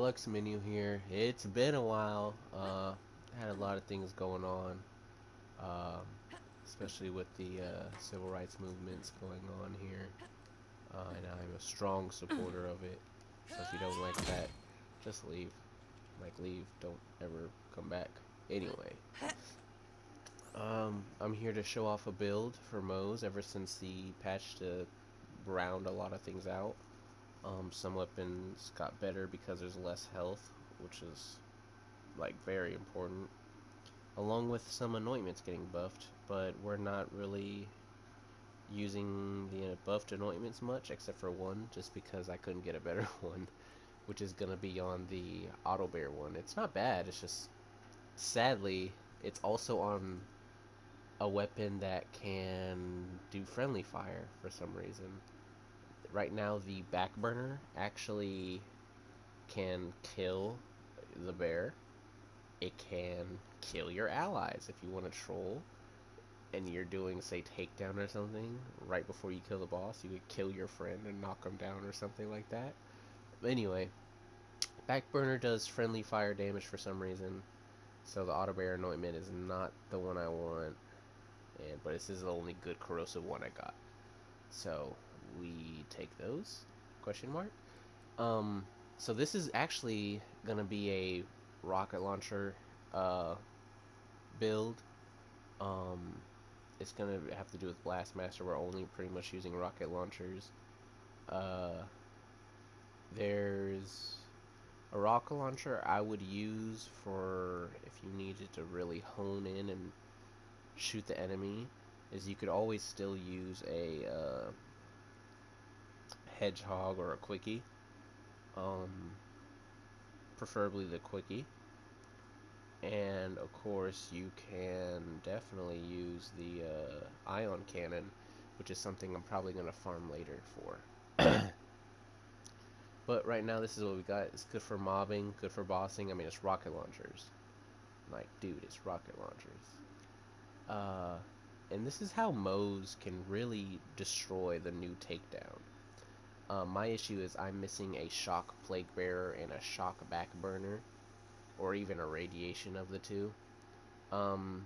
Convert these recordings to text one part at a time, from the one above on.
DELUXEmenu here. It's been a while. Had a lot of things going on, um, especially with the civil rights movements going on here, and I'm a strong supporter of it. So if you don't like that, just leave. Like leave. Don't ever come back. Anyway, I'm here to show off a build for Moze. Ever since the patch to round a lot of things out. Some weapons got better because there's less health, which is like very important, along with some anointments getting buffed, but we're not really using the buffed anointments much except for one, just because I couldn't get a better one, which is gonna be on the auto bear one. It's not bad, it's just sadly it's also on a weapon that can do friendly fire for some reason. Right now the back burner actually can kill the bear. It can kill your allies if you want to troll and you're doing, say, takedown or something. Right before you kill the boss, you could kill your friend and knock him down or something like that. But anyway, backburner does friendly fire damage for some reason, so the auto bear anointment is not the one I want. But this is the only good corrosive one I got, so we take those. Question mark. Um, so this is actually gonna be a rocket launcher uh, build. Um, it's gonna have to do with Blastmaster. We're only pretty much using rocket launchers. Uh, there's a rocket launcher I would use for if you needed to really hone in and shoot the enemy. Is you could always still use a hedgehog or a quickie. Um, Preferably the quickie. And of course you can definitely use the ion cannon, which is something I'm probably going to farm later for. But right now this is what we got. It's good for mobbing, good for bossing. I mean, it's rocket launchers. Like, dude, it's rocket launchers. And this is how Moze can really destroy the new takedown. My issue is I'm missing a shock plague bearer and a shock back burner, or even a radiation of the two. Um,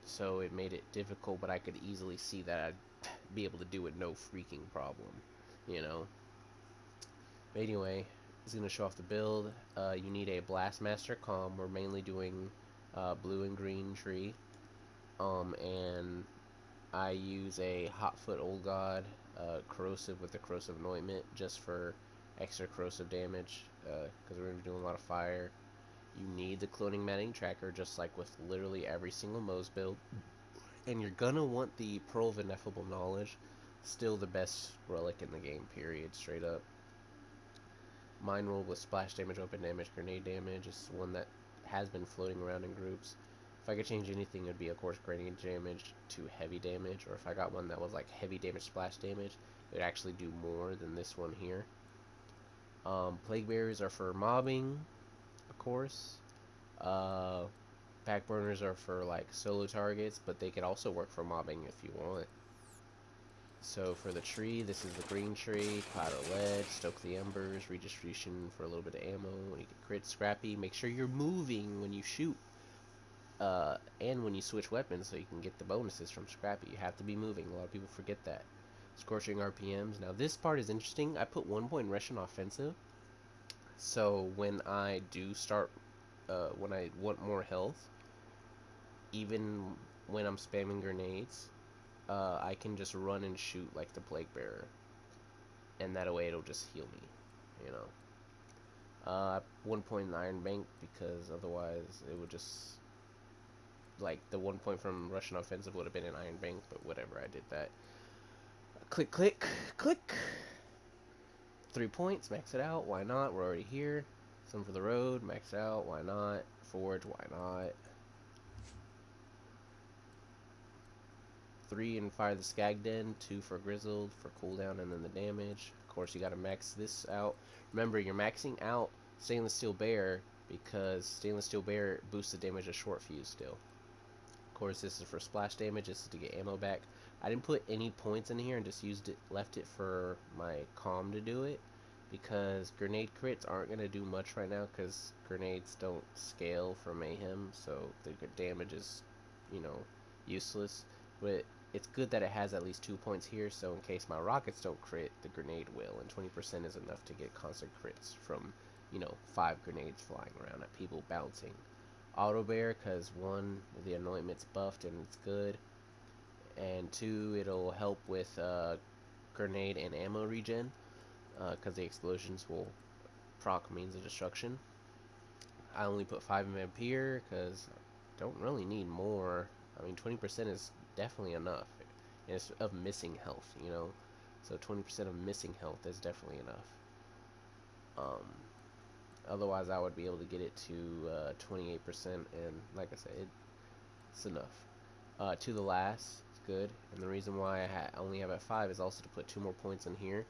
so it made it difficult, but I could easily see that I'd be able to do it no freaking problem, you know. But anyway, it's gonna show off the build. You need a Blastmaster Calm. We're mainly doing blue and green tree. And I use a Hotfoot Old God corrosive with the corrosive anointment just for extra corrosive damage, because we're gonna be doing a lot of fire. You need the cloning matting tracker, just like with literally every single Moze build. And you're gonna want the Pearl of Ineffable Knowledge, still the best relic in the game, period, straight up. Mine roll with splash damage, open damage, grenade damage is one that has been floating around in groups. If I could change anything, it would be, of course, grenade damage to heavy damage, or if I got one that was like heavy damage, splash damage, it would actually do more than this one here. Plague Berries are for mobbing, of course. Backburners are for like solo targets, but they can also work for mobbing if you want. So for the tree, this is the green tree, cloud of lead, stoke the embers, redistribution for a little bit of ammo, when you get crit, scrappy. Make sure you're moving when you shoot, and when you switch weapons so you can get the bonuses from scrappy. You have to be moving. A lot of people forget that. Scorching RPMs. Now this part is interesting. I put 1 point Russian offensive, so when I do start, when I want more health, even when I'm spamming grenades, I can just run and shoot like the Plague Bearer, and that way it'll just heal me, you know. 1 point Iron Bank, because otherwise it would just, like, the 1 point from Russian Offensive would have been an Iron Bank, but whatever, I did that. Click, click, click. 3 points, max it out, why not? We're already here. Some for the road, max it out, why not? Forge, why not? 3 and fire the Skag Den, 2 for Grizzled for cooldown and then the damage. Of course, you gotta max this out. Remember, you're maxing out Stainless Steel Bear because Stainless Steel Bear boosts the damage of Short Fuse still. Of course, this is for splash damage, this is to get ammo back. I didn't put any points in here and just left it for my calm to do it, because grenade crits aren't going to do much right now because grenades don't scale for mayhem, so the damage is, you know, useless. But it's good that it has at least 2 points here, so in case my rockets don't crit, the grenade will, and 20% is enough to get constant crits from, you know, 5 grenades flying around at people bouncing. Auto bear, because 1, the anointment's buffed and it's good, and 2, it'll help with grenade and ammo regen, because the explosions will proc means of destruction. I only put 5 of here because I don't really need more. I mean, 20% is definitely enough. And it's of missing health, you know. So 20% of missing health is definitely enough. Otherwise, I would be able to get it to 28%, and like I said, it's enough. To the last, it's good. And the reason why I only have at 5 is also to put 2 more points in here.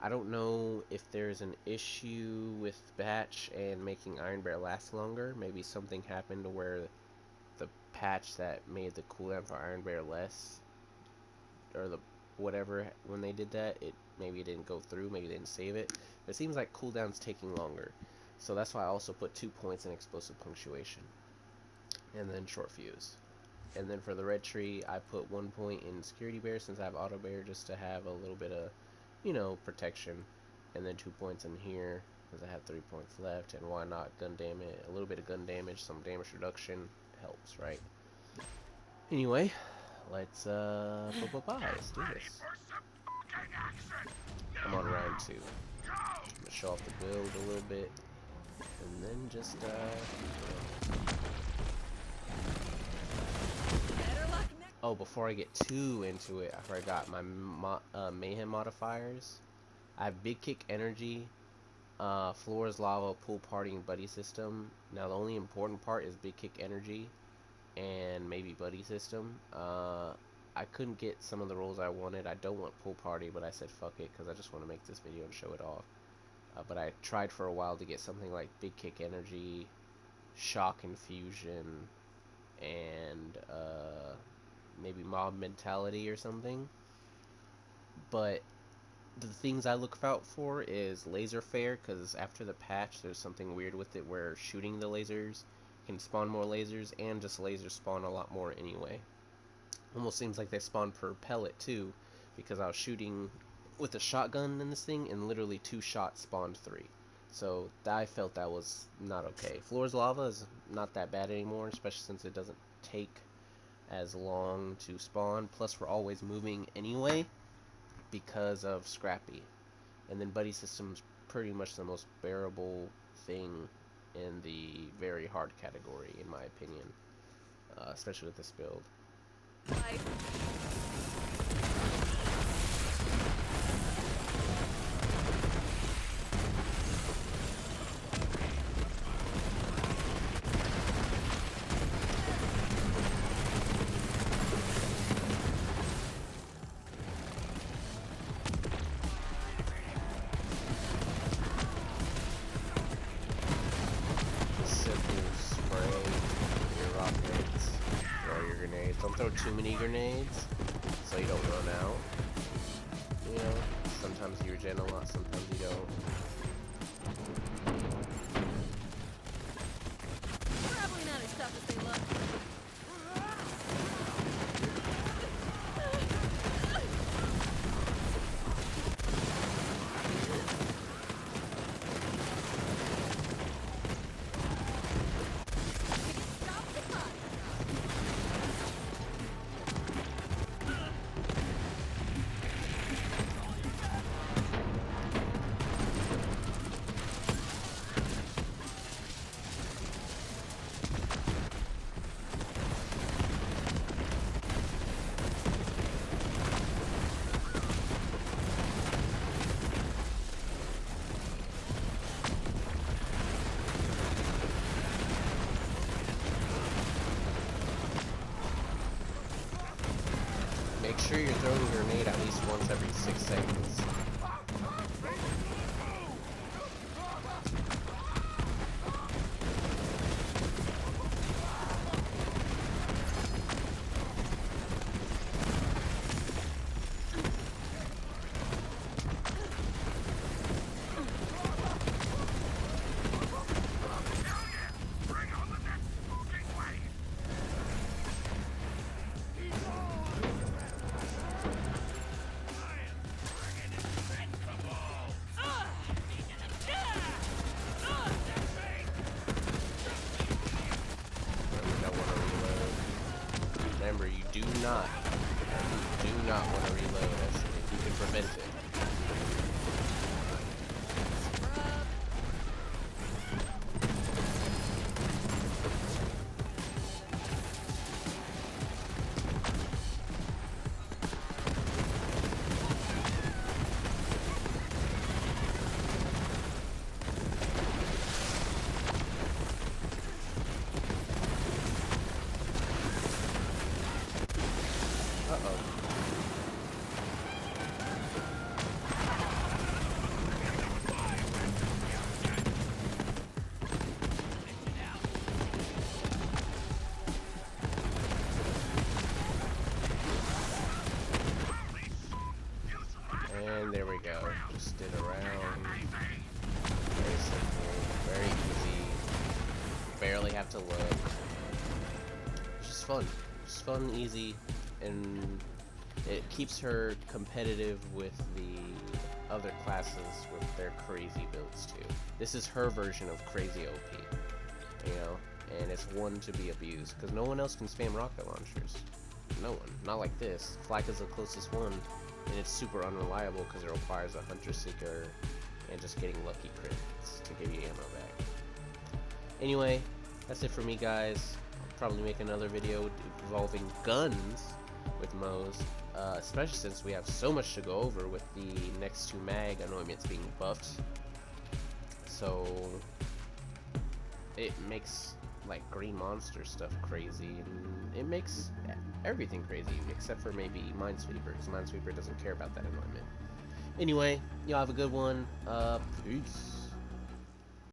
I don't know if there's an issue with Batch and making Iron Bear last longer. Maybe something happened where the patch that made the cooldown for Iron Bear less, or the whatever, when they did that, maybe it didn't go through, maybe they didn't save it. It seems like cooldown's taking longer. So that's why I also put 2 points in explosive punctuation. And then short fuse. And then for the red tree, I put 1 point in security bear since I have auto bear, just to have a little bit of, you know, protection. And then 2 points in here because I have 3 points left. And why not gun damage? A little bit of gun damage, some damage reduction helps, right? Anyway, let's let's do this. I'm on round 2. I'm gonna show off the build a little bit, and then just oh, before I get too into it, I forgot my mayhem modifiers. I have big kick energy, floor is lava, pool party, and buddy system. Now the only important part is big kick energy and maybe buddy system. I couldn't get some of the roles I wanted. I don't want pool party, but I said fuck it because I just want to make this video and show it off. But I tried for a while to get something like big kick energy, shock infusion, and maybe mob mentality or something. But the things I look out for is laser flare, because after the patch there's something weird with it where shooting the lasers can spawn more lasers, and just lasers spawn a lot more anyway. Almost seems like they spawn per pellet too, because I was shooting with a shotgun in this thing and literally 2 shots spawned 3. So I felt that was not okay. Floor's lava is not that bad anymore, especially since it doesn't take as long to spawn. Plus we're always moving anyway because of Scrappy. And then buddy system's pretty much the most bearable thing in the very hard category, in my opinion, especially with this build. Bye. Don't throw too many grenades, so you don't run out. You know, sometimes you regen a lot, sometimes you don't. Probably not as tough as they look. Make sure you're throwing a grenade at least once every 6 seconds. not. You do not want to reload if you can prevent it. And there we go. Just did around. Very simple, very easy. Barely have to look. It's just fun. Just fun, easy, and it keeps her competitive with the other classes with their crazy builds too. This is her version of crazy OP, you know, and it's one to be abused because no one else can spam rocket launchers. No one. Not like this. Flak is the closest one. And it's super unreliable because it requires a Hunter Seeker and just getting lucky crits to give you ammo back. Anyway, that's it for me, guys. I'll probably make another video involving guns with Moze, especially since we have so much to go over with the next 2 mag anointments being buffed. So it makes like green monster stuff crazy, and it makes everything crazy except for maybe Minesweeper, because Minesweeper doesn't care about that anointment. Anyway, y'all have a good one. Peace.